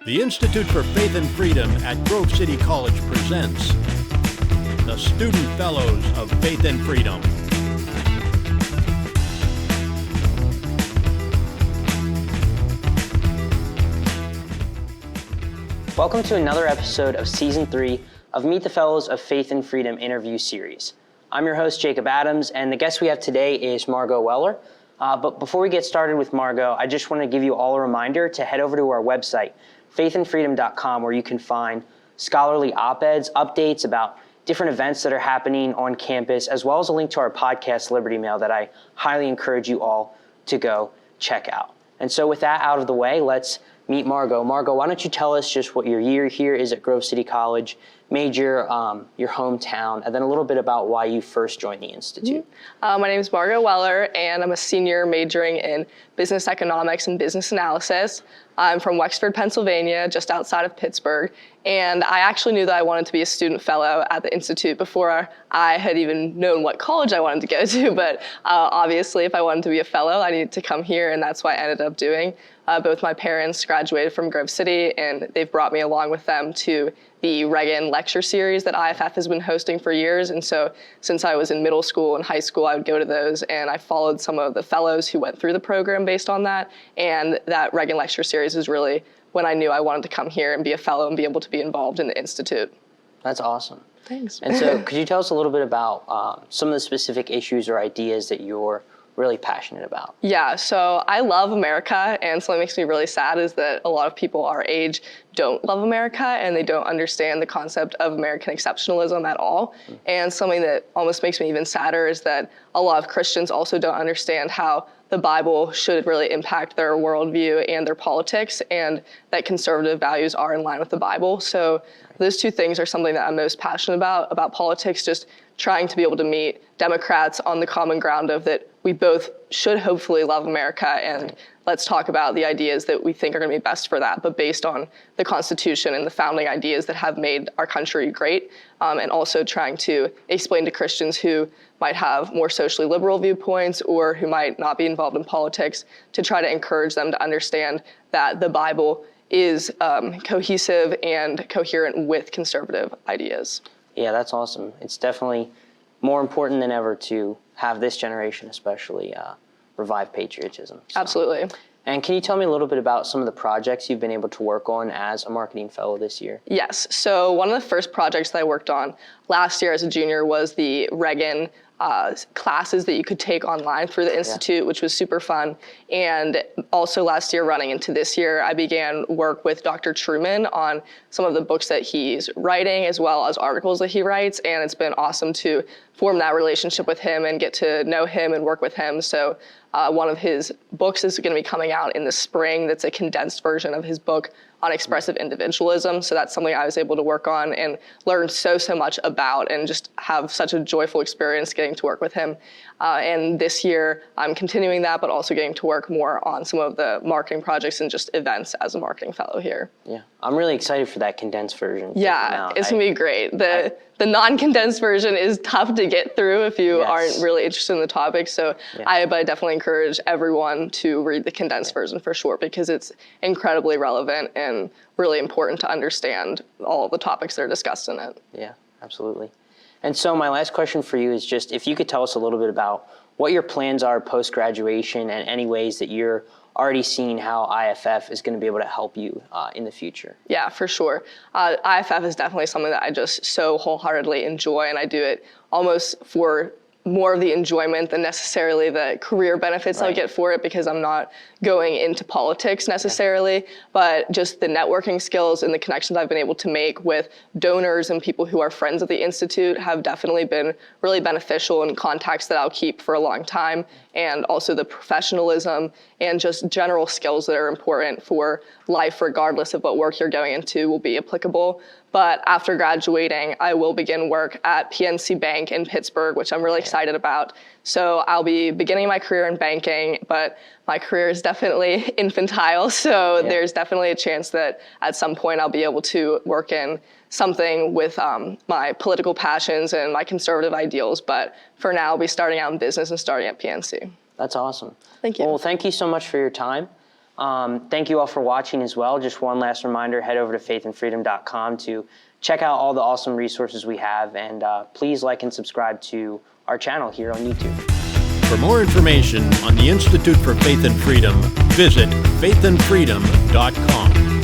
The Institute for Faith and Freedom at Grove City College presents the Student Fellows of Faith and Freedom. Welcome to another episode of Season 3 of Meet the Fellows of Faith and Freedom interview series. I'm your host, Jacob Adams, and the guest we have today is Margo Weller. But before we get started with Margo, I just want to give you all a reminder to head over to our website, faithandfreedom.com, where you can find scholarly op-eds, updates about different events that are happening on campus, as well as a link to our podcast, Liberty Mail, that I highly encourage you all to go check out. And so with that out of the way, let's meet Margo. Margo, why don't you tell us just what your year here is at Grove City College, major, your hometown, and then a little bit about why you first joined the Institute. My name is Margo Weller, and I'm a senior majoring in business economics and business analysis. I'm from Wexford, Pennsylvania, just outside of Pittsburgh, and I actually knew that I wanted to be a student fellow at the Institute before I had even known what college I wanted to go to, but obviously if I wanted to be a fellow, I needed to come here, and that's what I ended up doing. Both my parents graduated from Grove City, and they've brought me along with them to the Reagan lecture series that IFF has been hosting for years. And so since I was in middle school and high school, I would go to those, and I followed some of the fellows who went through the program based on that. And that Reagan lecture series is really when I knew I wanted to come here and be a fellow and be able to be involved in the Institute. That's awesome. Thanks. And so could you tell us a little bit about some of the specific issues or ideas that you're really passionate about? Yeah, so I love America, and something that makes me really sad is that a lot of people our age don't love America, and they don't understand the concept of American exceptionalism at all. And something that almost makes me even sadder is that a lot of Christians also don't understand how the Bible should really impact their worldview and their politics, and that conservative values are in line with the Bible. So those two things are something that I'm most passionate about politics, just trying to be able to meet Democrats on the common ground of that we both should hopefully love America, and let's talk about the ideas that we think are going to be best for that, but based on the Constitution and the founding ideas that have made our country great, and also trying to explain to Christians who might have more socially liberal viewpoints or who might not be involved in politics to try to encourage them to understand that the Bible is cohesive and coherent with conservative ideas. Yeah, that's awesome. It's definitely more important than ever to have this generation especially revive patriotism. So. Absolutely. And can you tell me a little bit about some of the projects you've been able to work on as a marketing fellow this year? Yes. So one of the first projects that I worked on last year as a junior was the Reagan classes that you could take online through the Institute, which was super fun. And also last year, running into this year, I began work with Dr. Truman on some of the books that he's writing, as well as articles that he writes. And it's been awesome to form that relationship with him and get to know him and work with him. So one of his books is going to be coming out in the spring. That's a condensed version of his book on expressive individualism. So that's something I was able to work on and learn so much about, and just have such a joyful experience getting to work with him. And this year, I'm continuing that, but also getting to work more on some of the marketing projects and just events as a marketing fellow here. Yeah, I'm really excited for that condensed version. Yeah, it's gonna be great. The non-condensed version is tough to get through if you aren't really interested in the topic. So but I definitely encourage everyone to read the condensed version for sure, because it's incredibly relevant and really important to understand all of the topics that are discussed in it. Yeah, absolutely. And so my last question for you is just if you could tell us a little bit about what your plans are post-graduation and any ways that you're already seeing how IFF is going to be able to help you in the future. Yeah, for sure. IFF is definitely something that I just so wholeheartedly enjoy, and I do it almost for more of the enjoyment than necessarily the career benefits I get for it, because I'm not going into politics necessarily, but just the networking skills and the connections I've been able to make with donors and people who are friends of the Institute have definitely been really beneficial, and contacts that I'll keep for a long time. And also the professionalism and just general skills that are important for life, regardless of what work you're going into, will be applicable. But after graduating, I will begin work at PNC Bank in Pittsburgh, which I'm really excited about. So I'll be beginning my career in banking, but my career is definitely infantile. So there's definitely a chance that at some point I'll be able to work in something with my political passions and my conservative ideals. But for now, I'll be starting out in business and starting at PNC. That's awesome. Thank you. Well, thank you so much for your time. Thank you all for watching as well. Just one last reminder, head over to faithandfreedom.com to check out all the awesome resources we have, and please like and subscribe to our channel here on YouTube. For more information on the Institute for Faith and Freedom, visit faithandfreedom.com.